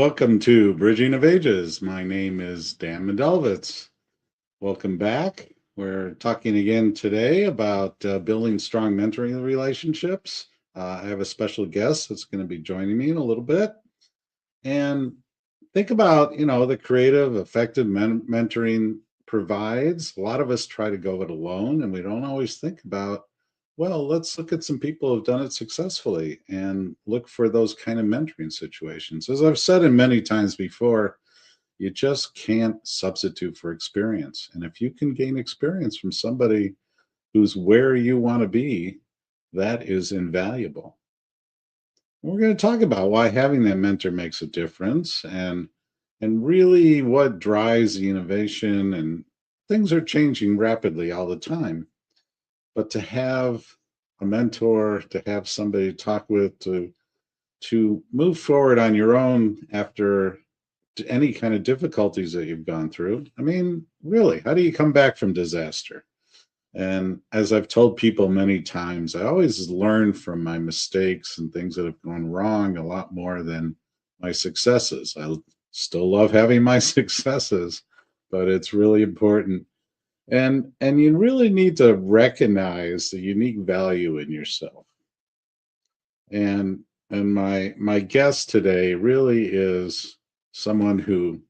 welcome to Bridging of Ages. My name is Dan Mendelevitz. Welcome back. We're talking again today about building strong mentoring relationships. I have a special guest that's going to be joining me in a little bit. And think about, the creative, effective mentoring provides. A lot of us try to go it alone, and we don't always think about, well, let's look at some people who've done it successfully and look for those kind of mentoring situations. As I've said many times before, you just can't substitute for experience. And if you can gain experience from somebody who's where you want to be, that is invaluable. We're going to talk about why having that mentor makes a difference and really what drives the innovation. And things are changing rapidly all the time. But to have a mentor, to have somebody to talk with, to move forward on your own after any kind of difficulties that you've gone through. I mean, really, how do you come back from disaster? And as I've told people many times, I always learn from my mistakes and things that have gone wrong a lot more than my successes. I still love having my successes, but it's really important. And you really need to recognize the unique value in yourself. And my guest today really is someone who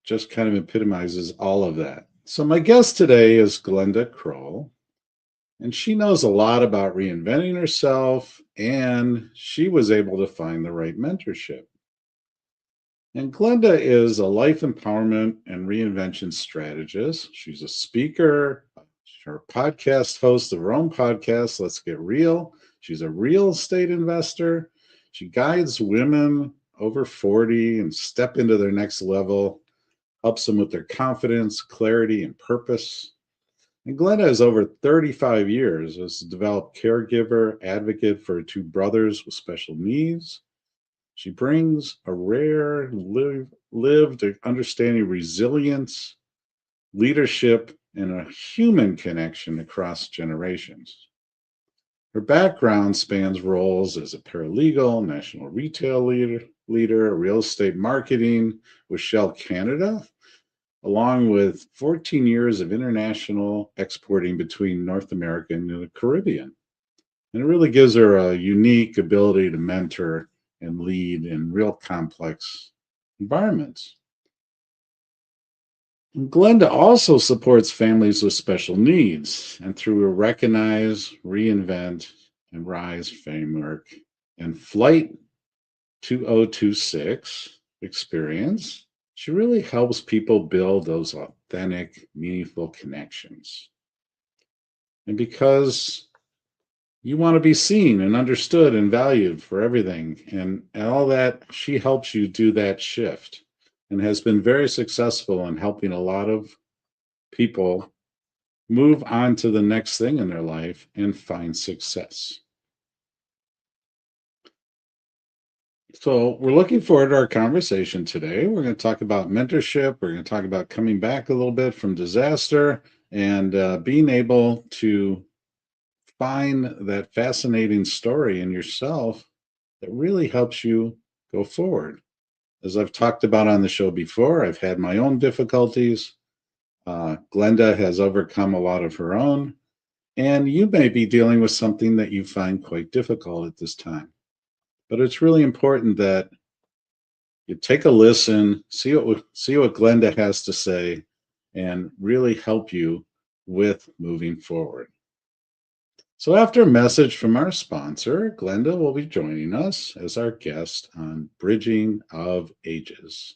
just kind of epitomizes all of that. So my guest today is Glenda Kroll, and she knows a lot about reinventing herself, and she was able to find the right mentorship. And Glenda is a life empowerment and reinvention strategist. She's a speaker, her podcast host of her own podcast, Let's Get Real. She's a real estate investor. She guides women over 40 and step into their next level, helps them with their confidence, clarity, and purpose. And Glenda has over 35 years as a developed caregiver, advocate for her two brothers with special needs. She brings a rare lived understanding of resilience, leadership, and a human connection across generations. Her background spans roles as a paralegal, national retail leader, real estate marketing with Shell Canada, along with 14 years of international exporting between North America and the Caribbean. And it really gives her a unique ability to mentor and lead in real complex environments. And Glenda also supports families with special needs, and through a Recognize, Reinvent, and Rise framework and Flight 2026 experience, she really helps people build those authentic, meaningful connections. And because you want to be seen and understood and valued for everything. And all that, she helps you do that shift and has been very successful in helping a lot of people move on to the next thing in their life and find success. So we're looking forward to our conversation today. We're going to talk about mentorship. We're going to talk about coming back a little bit from disaster and being able to find that fascinating story in yourself that really helps you go forward. As I've talked about on the show before, I've had my own difficulties. Glenda has overcome a lot of her own, and you may be dealing with something that you find quite difficult at this time. But it's really important that you take a listen, see what Glenda has to say, and really help you with moving forward. So after a message from our sponsor, Glenda will be joining us as our guest on Bridging of Ages.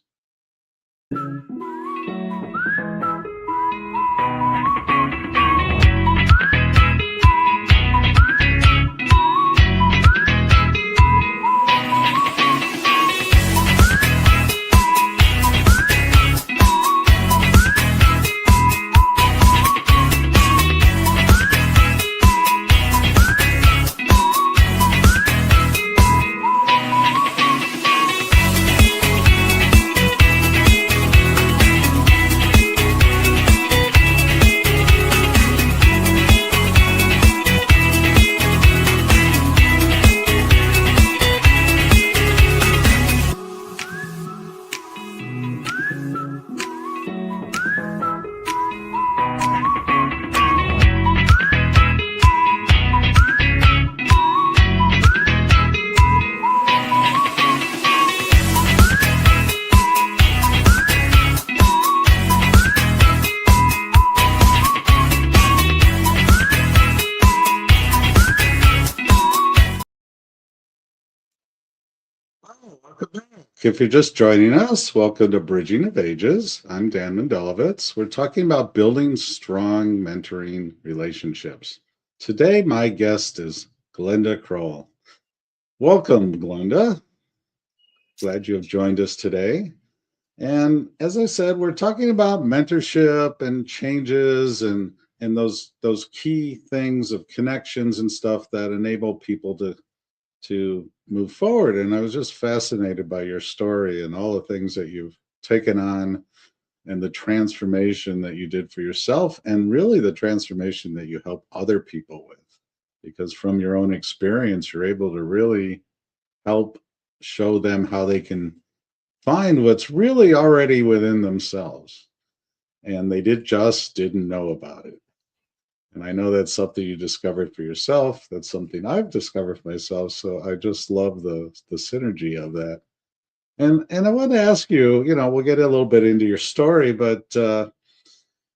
If you're just joining us, welcome to Bridging of Ages. I'm Dan Mendelevitz. We're talking about building strong mentoring relationships. Today, my guest is Glenda Kroll. Welcome, Glenda. Glad you have joined us today. And as I said, we're talking about mentorship and changes and those key things of connections and stuff that enable people to move forward. And I was just fascinated by your story and all the things that you've taken on and the transformation that you did for yourself and really the transformation that you help other people with. Because from your own experience, you're able to really help show them how they can find what's really already within themselves. And they didn't know about it. And I know that's something you discovered for yourself. That's something I've discovered for myself. So I just love the synergy of that. And I want to ask you, we'll get a little bit into your story, but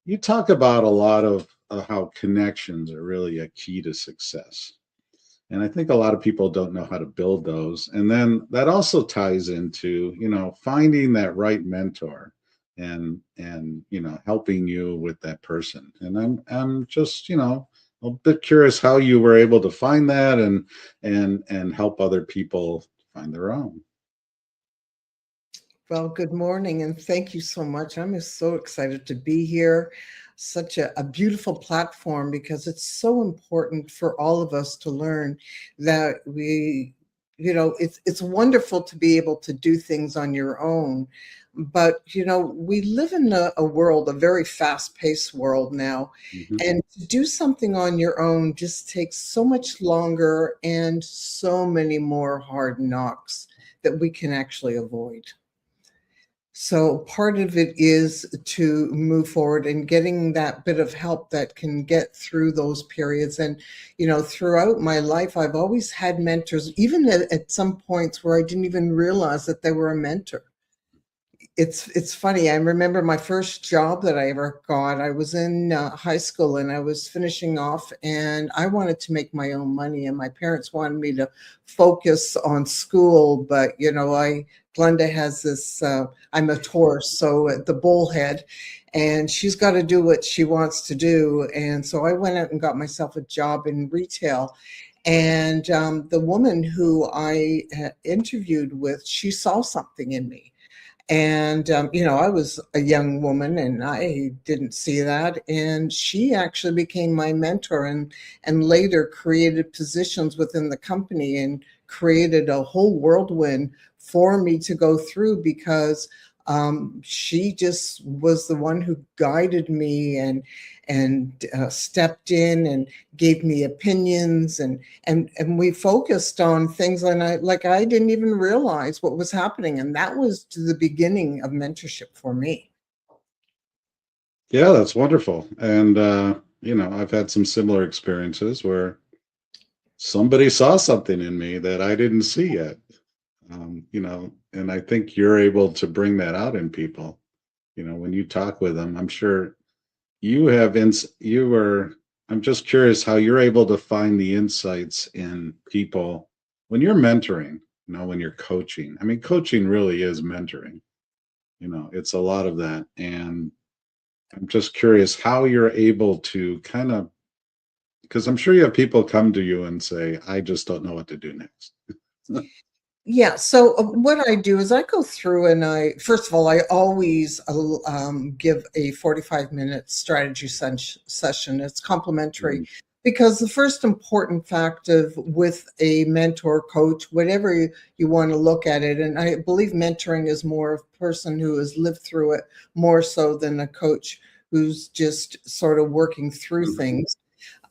you talk about a lot of how connections are really a key to success. And I think a lot of people don't know how to build those. And then that also ties into, finding that right mentor and helping you with that person. And I'm just, a bit curious how you were able to find that and help other people find their own. Well, good morning, and thank you so much. I'm just so excited to be here. Such a beautiful platform because it's so important for all of us to learn that it's wonderful to be able to do things on your own. But, we live in a world, a very fast-paced world now, Mm-hmm. and to do something on your own just takes so much longer and so many more hard knocks that we can actually avoid. So part of it is to move forward and getting that bit of help that can get through those periods. And, throughout my life, I've always had mentors, even at some points where I didn't even realize that they were a mentor. It's funny. I remember my first job that I ever got. I was in high school and I was finishing off, and I wanted to make my own money. And my parents wanted me to focus on school, but Glenda has this. I'm a Taurus, so the bullhead, and she's got to do what she wants to do. And so I went out and got myself a job in retail. And the woman who I interviewed with, she saw something in me. And, I was a young woman and I didn't see that. And she actually became my mentor and later created positions within the company and created a whole whirlwind for me to go through because she just was the one who guided me and stepped in and gave me opinions and we focused on things and I didn't even realize what was happening, and that was the beginning of mentorship for me. Yeah, that's wonderful. And, I've had some similar experiences where somebody saw something in me that I didn't see yet. And I think you're able to bring that out in people. When you talk with them, I'm sure I'm just curious how you're able to find the insights in people when you're mentoring, when you're coaching. I mean, coaching really is mentoring, it's a lot of that. And I'm just curious how you're able to kind of, because I'm sure you have people come to you and say, I just don't know what to do next. Yeah. So what I do is I go through and first of all, I always give a 45-minute strategy session. It's complimentary because the first important fact with a mentor coach, whatever you want to look at it, and I believe mentoring is more of a person who has lived through it more so than a coach who's just sort of working through things.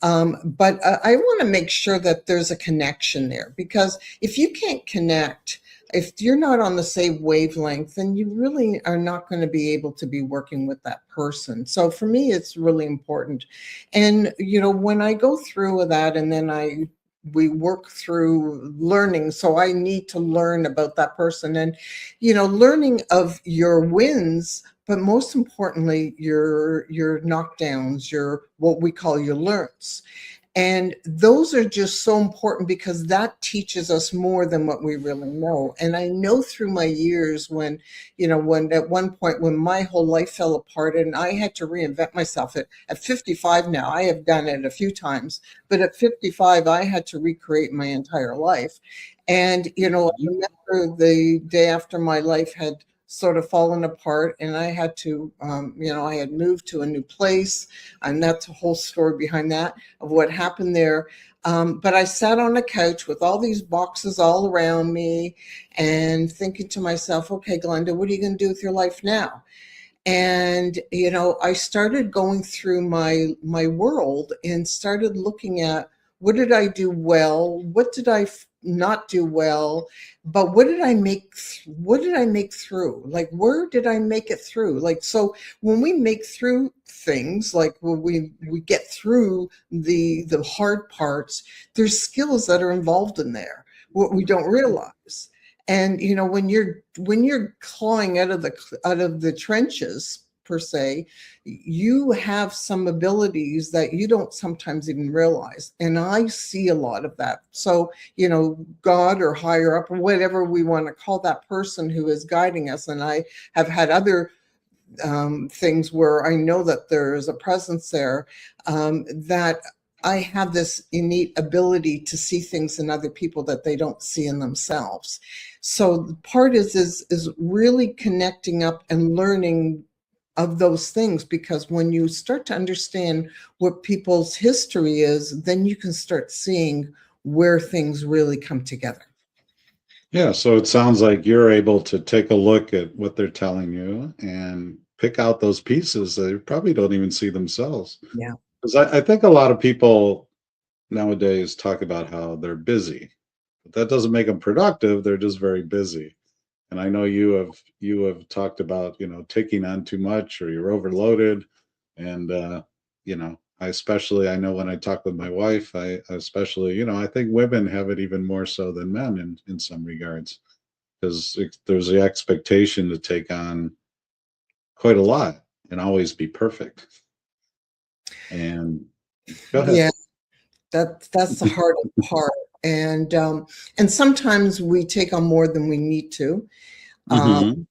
But I want to make sure that there's a connection there, because if you can't connect, if you're not on the same wavelength, then you really are not going to be able to be working with that person. So for me, it's really important. And, when I go through with that and then we work through learning. So I need to learn about that person and, learning of your wins, but most importantly, your knockdowns, your what we call your learns. And those are just so important because that teaches us more than what we really know. And I know through my years when, when at one point when my whole life fell apart and I had to reinvent myself at 55 now, I have done it a few times, but at 55, I had to recreate my entire life. And, I remember the day after my life had sort of fallen apart and I had to, I had moved to a new place, and that's a whole story behind that of what happened there. But I sat on a couch with all these boxes all around me and thinking to myself, okay, Glenda, what are you going to do with your life now? And I started going through my world and started looking at what did I do well, what did I not do well, but what did I make through, like where did I make it through? Like, so when we make through things, like when we get through the hard parts, there's skills that are involved in there what we don't realize. And when you're clawing out of the trenches per se, you have some abilities that you don't sometimes even realize. And I see a lot of that. So, God or higher up or whatever we want to call that person who is guiding us. And I have had other things where I know that there is a presence there, that I have this innate ability to see things in other people that they don't see in themselves. So the part is really connecting up and learning of those things, because when you start to understand what people's history is, then you can start seeing where things really come together. Yeah, so it sounds like you're able to take a look at what they're telling you and pick out those pieces that they probably don't even see themselves. Yeah. Because I think a lot of people nowadays talk about how they're busy, but that doesn't make them productive. They're just very busy. And I know you have talked about, taking on too much or you're overloaded. And I know when I talk with my wife, I especially, I think women have it even more so than men in some regards, because there's the expectation to take on quite a lot and always be perfect. And go ahead. Yeah, that's the hardest part. And sometimes we take on more than we need to. Um, Hmm.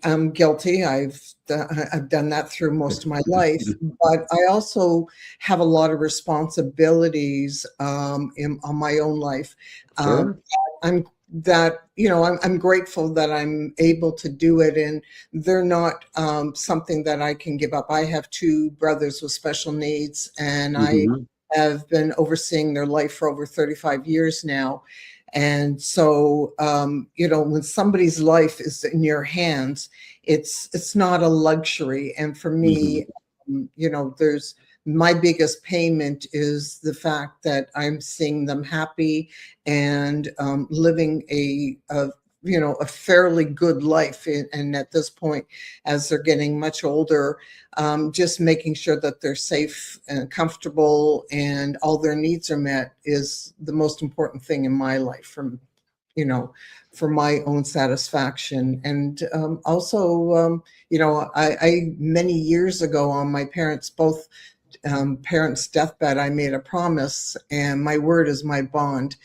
I'm guilty. I've done that through most of my life, but I also have a lot of responsibilities on my own life. Um, Sure. I'm I'm grateful that I'm able to do it, and they're not something that I can give up. I have two brothers with special needs, and I Hmm. have been overseeing their life for over 35 years now. And so, when somebody's life is in your hands, it's not a luxury. And for me, Hmm. there's my biggest payment is the fact that I'm seeing them happy and living a fairly good life. And at this point, as they're getting much older, just making sure that they're safe and comfortable and all their needs are met is the most important thing in my life, you know, for my own satisfaction. And also, I many years ago on my both parents' deathbed, I made a promise, and my word is my bond.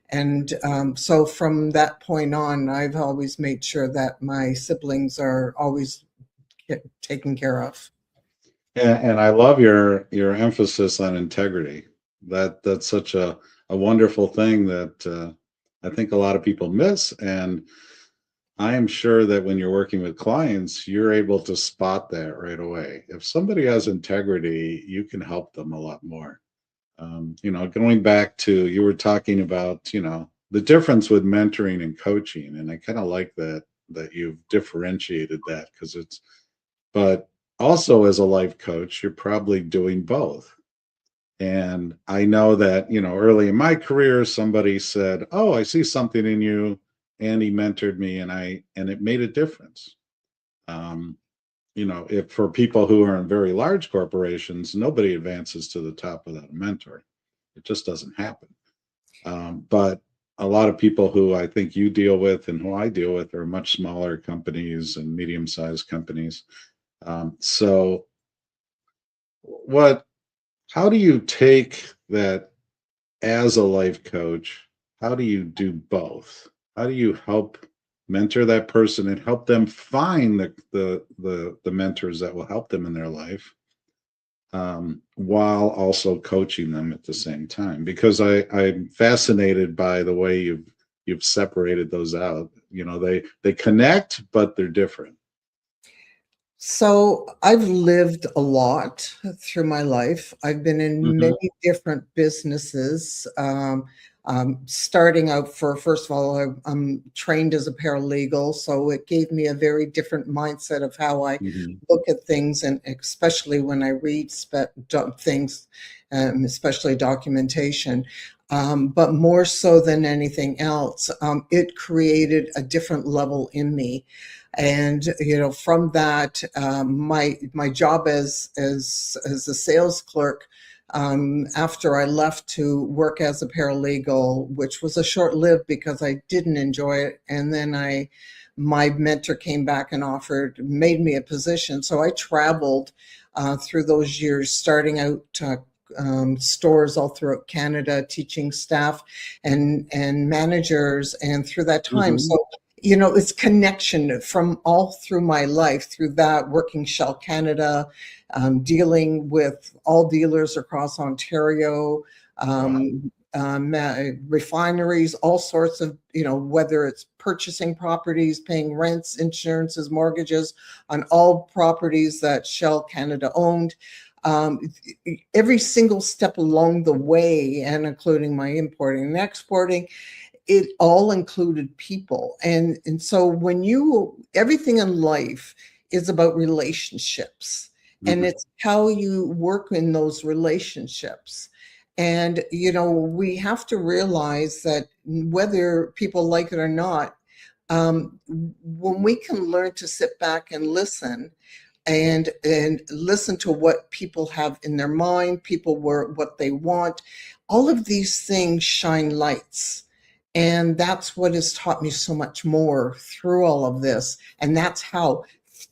And so from that point on, I've always made sure that my siblings are always taken care of. And I love your emphasis on integrity. That's such a wonderful thing that I think a lot of people miss. And I am sure that when you're working with clients, you're able to spot that right away. If somebody has integrity, you can help them a lot more. Going back to you were talking about, the difference with mentoring and coaching, and I kind of like that you've differentiated that because but also as a life coach, you're probably doing both. And I know that, early in my career, somebody said, "Oh, I see something in you." And he mentored me and it made a difference. Um, if for people who are in very large corporations, nobody advances to the top without a mentor. It just doesn't happen. But a lot of people who I think you deal with and who I deal with are much smaller companies and medium-sized companies. So what how do you take that as a life coach, how do you do both? How do you help mentor that person and help them find the mentors that will help them in their life, while also coaching them at the same time? Because I'm fascinated by the way you've separated those out. They connect, but they're different. So I've lived a lot through my life. I've been in Hmm. many different businesses. Starting out first of all, I'm trained as a paralegal, so it gave me a very different mindset of how I Hmm. look at things, and especially when I read things, especially documentation. But more so than anything else, it created a different level in me. And from that, my job as a sales clerk, after I left to work as a paralegal, which was a short lived because I didn't enjoy it, and then my mentor came back and made me a position. So I traveled through those years, starting out stores all throughout Canada, teaching staff and managers, and through that time. Hmm. So it's connection from all through my life, through that, working Shell Canada, dealing with all dealers across Ontario, Wow. refineries, all sorts of, whether it's purchasing properties, paying rents, insurances, mortgages on all properties that Shell Canada owned. Um, every single step along the way, and including my importing and exporting, it all included people. And so everything in life is about relationships, and Hmm. it's how you work in those relationships. And we have to realize that whether people like it or not, when we can learn to sit back and listen, and listen to what people have in their mind, what they want, all of these things shine lights. And that's what has taught me so much more through all of this. And that's how,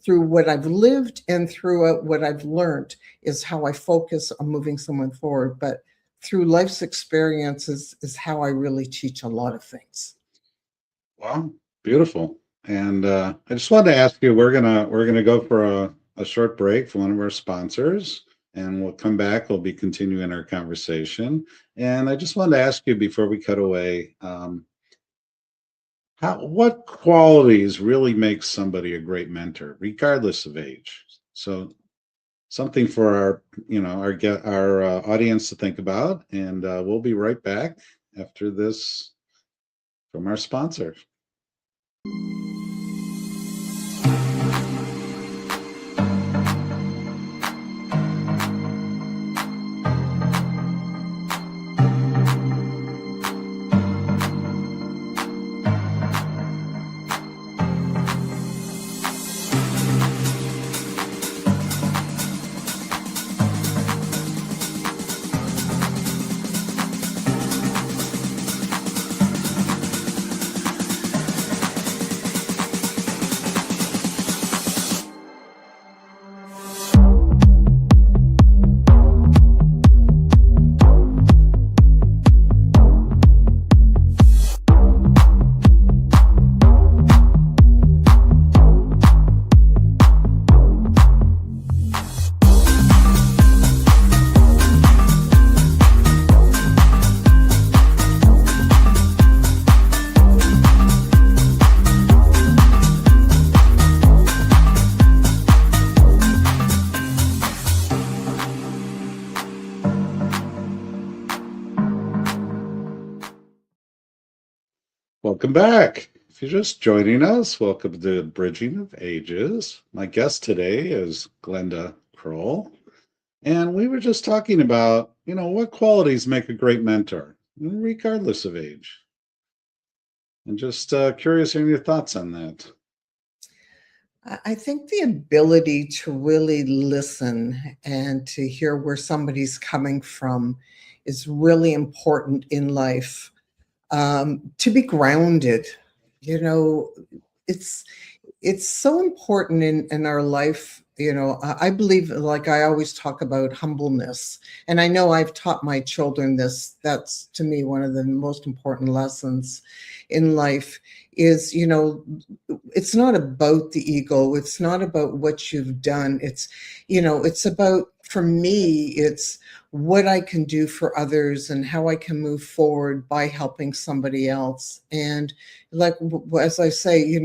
through what I've lived and through what I've learned, is how I focus on moving someone forward. But through life's experiences is how I really teach a lot of things. Wow, beautiful. And I just wanted to ask you, we're gonna go for a short break for one of our sponsors, and we'll come back. We'll be continuing our conversation. And I just wanted to ask you before we cut away, what qualities really make somebody a great mentor, regardless of age? So something for our audience to think about, and we'll be right back after this from our sponsor. Welcome back. If you're just joining us, welcome to Bridging of Ages. My guest today is Glenda Kroll, and we were just talking about, what qualities make a great mentor, regardless of age. And just curious on your thoughts on that. I think the ability to really listen and to hear where somebody's coming from is really important in life. To be grounded, you know, it's it's so important in our life I believe, like I always talk about humbleness, and I know I've taught my children this. That's to me one of the most important lessons in life is, it's not about the ego. It's not about what you've done. It's about, for me, it's what I can do for others and how I can move forward by helping somebody else. And like, as I say,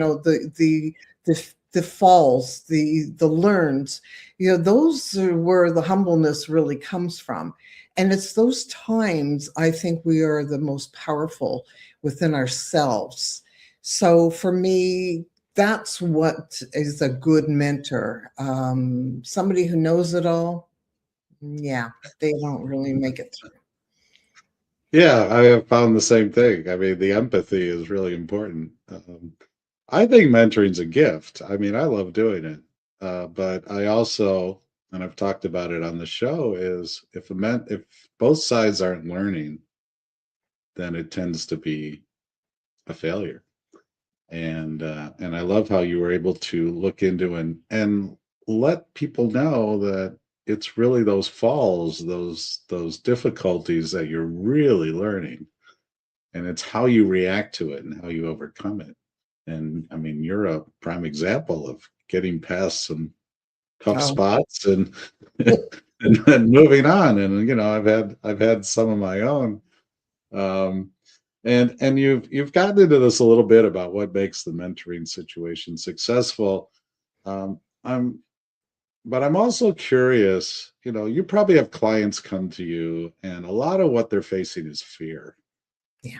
the falls, the learns, those are where the humbleness really comes from. And it's those times I think we are the most powerful within ourselves. So for me, that's what is a good mentor. Somebody who knows it all, yeah, they don't really make it through. Yeah, I have found the same thing. I mean, the empathy is really important. I think mentoring's a gift. I mean, I love doing it. But I also, and I've talked about it on the show, is if both sides aren't learning, then it tends to be a failure. And I love how you were able to look into and let people know that it's really those falls, those difficulties that you're really learning, and it's how you react to it and how you overcome it. And I mean, you're a prime example of getting past some tough Oh, spots and and then moving on. And I've had some of my own. Um, and you've gotten into this a little bit about what makes the mentoring situation successful. Um, I'm but I'm also curious, you probably have clients come to you, and a lot of what they're facing is fear. yeah.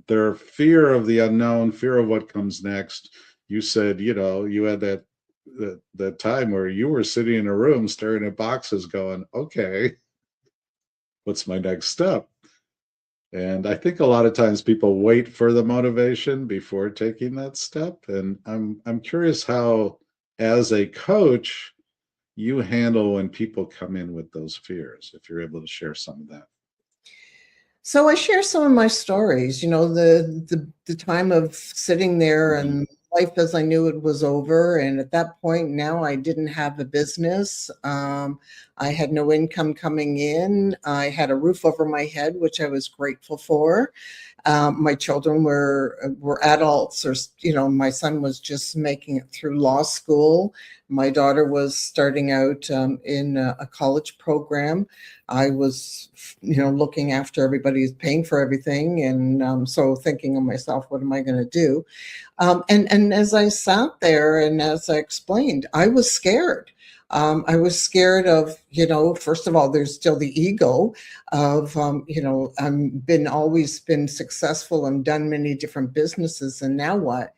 Their fear of the unknown, fear of what comes next. You said, you had that time where you were sitting in a room staring at boxes going, okay, what's my next step? And I think a lot of times people wait for the motivation before taking that step. And I'm curious how, as a coach, you handle when people come in with those fears, if you're able to share some of that. So I share some of my stories, the time of sitting there Mhm. and life as I knew it was over. And at that point, now I didn't have a business. I had no income coming in. I had a roof over my head, which I was grateful for. My children were adults, or my son was just making it through law school. My daughter was starting out in a college program. I was, looking after everybody, paying for everything, and so thinking of myself, what am I going to do? And as I sat there and as I explained, I was scared. I was scared of, first of all, there's still the ego of, I'm always been successful and done many different businesses, and now what?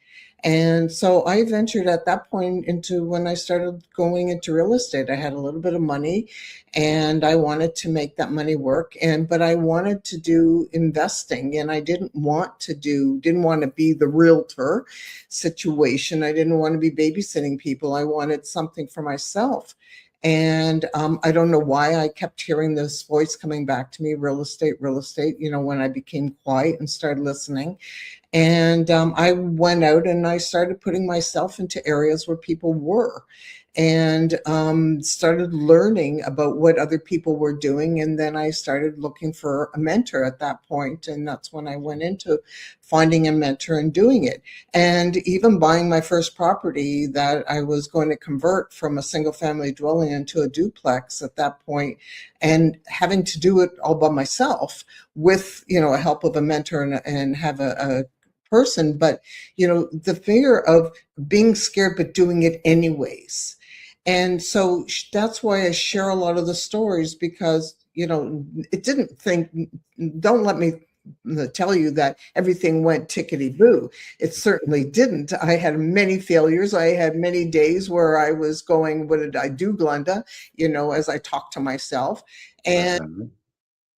And so I ventured at that point into when I started going into real estate. I had a little bit of money and I wanted to make that money work. But I wanted to do investing, and I didn't want to be the realtor situation. I didn't want to be babysitting people. I wanted something for myself. And I don't know why I kept hearing this voice coming back to me, real estate, when I became quiet and started listening. And I went out and I started putting myself into areas where people were, and started learning about what other people were doing. And then I started looking for a mentor at that point. And that's when I went into finding a mentor and doing it. And even buying my first property that I was going to convert from a single family dwelling into a duplex at that point, and having to do it all by myself with, a help of a mentor and have a person. But the fear of being scared but doing it anyways. And so that's why I share a lot of the stories, because it didn't think don't let me tell you that everything went tickety boo. It certainly didn't. I had many failures. I had many days where I was going, what did I do, Glenda, as I talked to myself. And Uh-huh.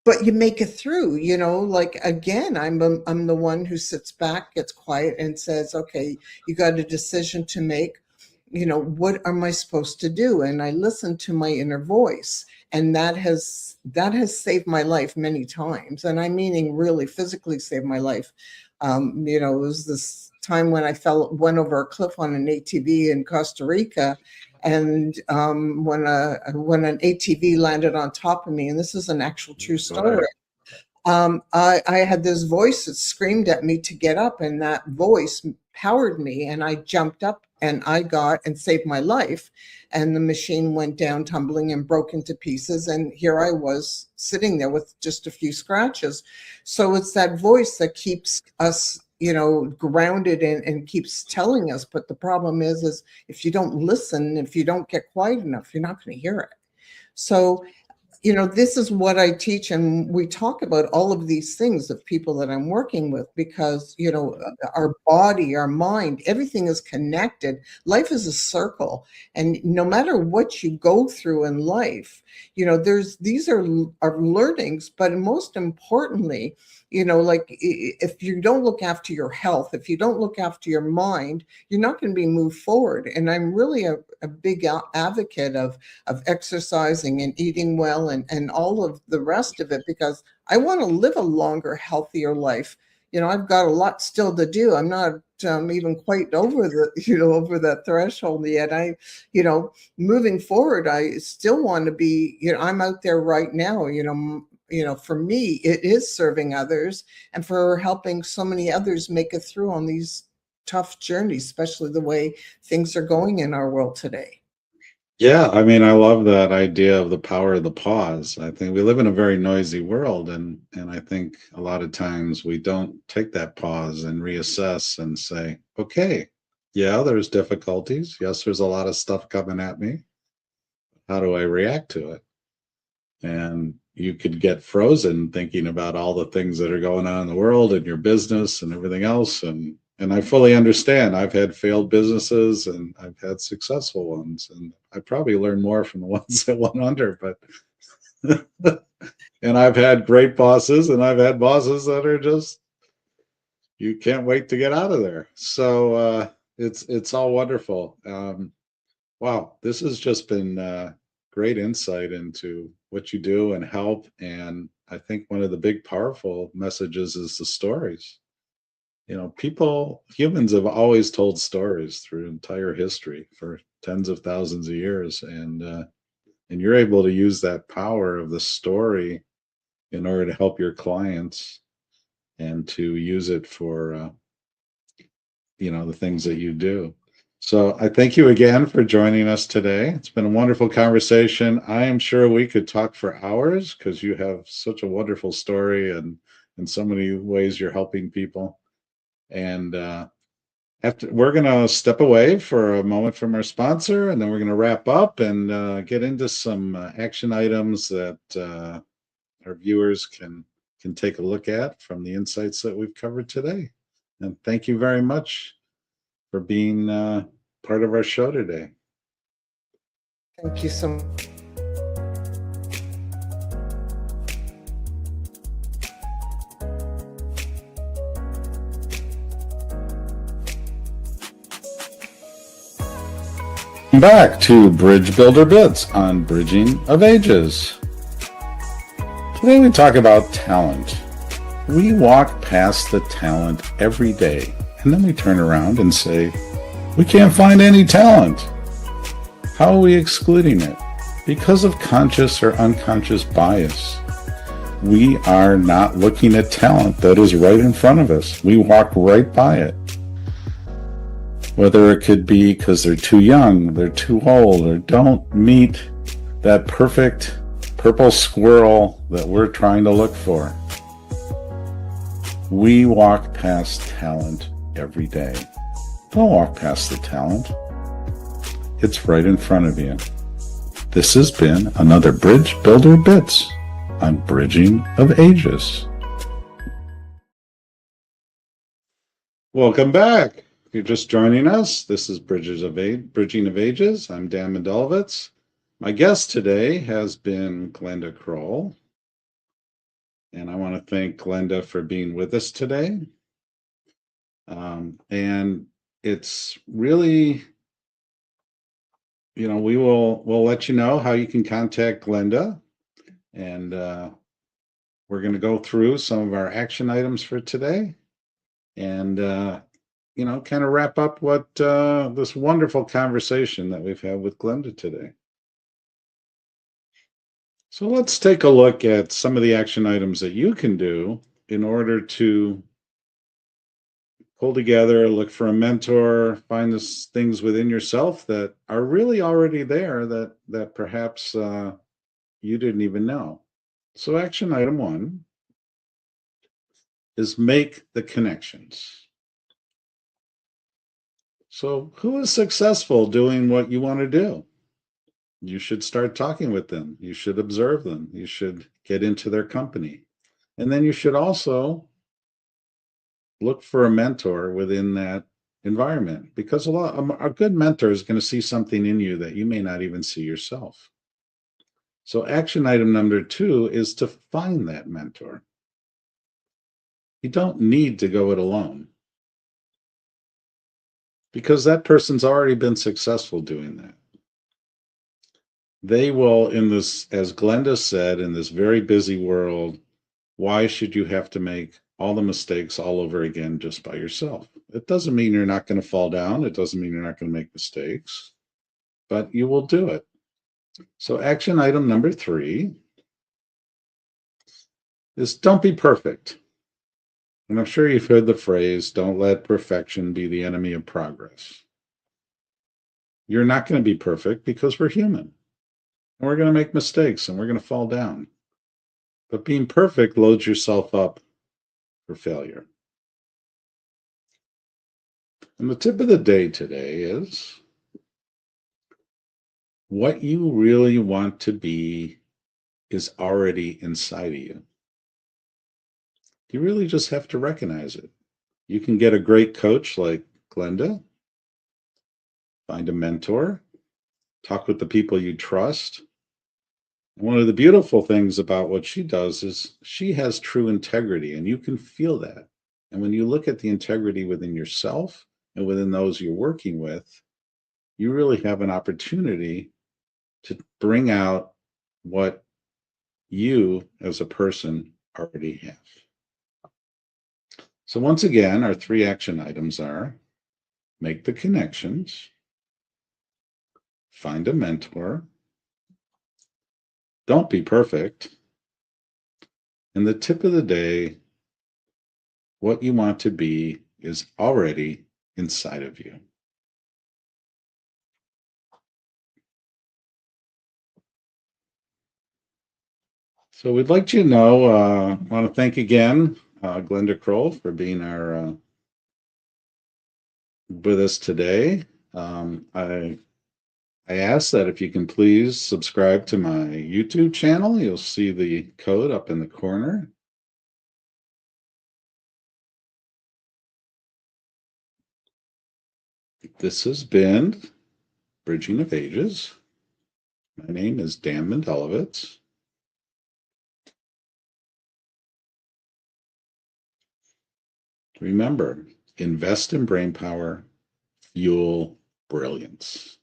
but you make it through, like, again, I'm the one who sits back, gets quiet, and says, okay, you got a decision to make. What am I supposed to do? And I listen to my inner voice, and that has saved my life many times. And I'm meaning really physically saved my life. It was this time when I went over a cliff on an ATV in Costa Rica, And when an ATV landed on top of me, and this is an actual true story, I had this voice that screamed at me to get up, and that voice powered me, and I jumped up and I got and saved my life. And the machine went down tumbling and broke into pieces. And here I was sitting there with just a few scratches. So it's that voice that keeps us, grounded and keeps telling us. But the problem is if you don't listen, if you don't get quiet enough, you're not going to hear it. So this is what I teach, and we talk about all of these things of people that I'm working with, because, our body, our mind, everything is connected. Life is a circle, and no matter what you go through in life, these are learnings, but most importantly, like if you don't look after your health, if you don't look after your mind, you're not going to be moved forward. And I'm really a big advocate of exercising and eating well and all of the rest of it, because I want to live a longer, healthier life. I've got a lot still to do. I'm not even quite over over that threshold yet. Moving forward, I still want to be, I'm out there right now, for me, it is serving others and for helping so many others make it through on these tough journeys, especially the way things are going in our world today. Yeah, I mean, I love that idea of the power of the pause. I think we live in a very noisy world, and I think a lot of times we don't take that pause and reassess and say, okay, yeah, there's difficulties. Yes, there's a lot of stuff coming at me. How do I react to it? And you could get frozen thinking about all the things that are going on in the world and your business and everything else. And I fully understand. I've had failed businesses and I've had successful ones, and I probably learned more from the ones that went under. But and I've had great bosses, and I've had bosses that are just, you can't wait to get out of there. So it's all wonderful. Wow, this has just been great insight into what you do and help. And I think one of the big powerful messages is the stories. Humans have always told stories through entire history for tens of thousands of years, and you're able to use that power of the story in order to help your clients and to use it for the things that you do. So I thank you again for joining us today. It's been a wonderful conversation. I am sure we could talk for hours because you have such a wonderful story and in so many ways you're helping people. And we're going to step away for a moment from our sponsor, and then we're going to wrap up and get into some action items that our viewers can take a look at from the insights that we've covered today. And thank you very much for being part of our show today. Thank you so much. Back to Bridge Builder Bits on Bridging of Ages. Today we talk about talent. We walk past the talent every day, and then we turn around and say, we can't find any talent. How are we excluding it? Because of conscious or unconscious bias. We are not looking at talent that is right in front of us. We walk right by it. Whether it could be because they're too young, they're too old, or don't meet that perfect purple squirrel that we're trying to look for. We walk past talent every day. Don't walk past the talent. It's right in front of you. This has been another Bridge Builder Bits on Bridging of Ages. Welcome back. If you're just joining us, this is Bridging of Ages. I'm Dan Mendelevitz. My guest today has been Glenda Kroll. And I want to thank Glenda for being with us today. And it's really, we'll let you know how you can contact Glenda. And we're going to go through some of our action items for today. And kind of wrap up what this wonderful conversation that we've had with Glenda today. So let's take a look at some of the action items that you can do in order to pull together, look for a mentor, find those things within yourself that are really already there that perhaps you didn't even know. So action item 1 is make the connections. So who is successful doing what you want to do? You should start talking with them. You should observe them. You should get into their company. And then you should also look for a mentor within that environment, because a good mentor is going to see something in you that you may not even see yourself. So action item number 2 is to find that mentor. You don't need to go it alone, because that person's already been successful doing that. They will, in this, as Glenda said, in this very busy world, why should you have to make all the mistakes all over again just by yourself? It doesn't mean you're not going to fall down. It doesn't mean you're not going to make mistakes, but you will do it. So action item number 3 is don't be perfect. And I'm sure you've heard the phrase, don't let perfection be the enemy of progress. You're not going to be perfect because we're human. And we're going to make mistakes and we're going to fall down. But being perfect loads yourself up for failure. And the tip of the day today is what you really want to be is already inside of you. You really just have to recognize it. You can get a great coach like Glenda, find a mentor, talk with the people you trust. One of the beautiful things about what she does is she has true integrity, and you can feel that. And when you look at the integrity within yourself and within those you're working with, you really have an opportunity to bring out what you as a person already have. So once again, our 3 action items are make the connections, find a mentor, don't be perfect, and the tip of the day, what you want to be is already inside of you. So we'd like you to know, I want to thank again Glenda Kroll for being our with us today. I ask that if you can please subscribe to my YouTube channel. You'll see the code up in the corner. This has been Bridging of Ages. My name is Dan Mendelevitz. Remember, invest in brain power, fuel brilliance.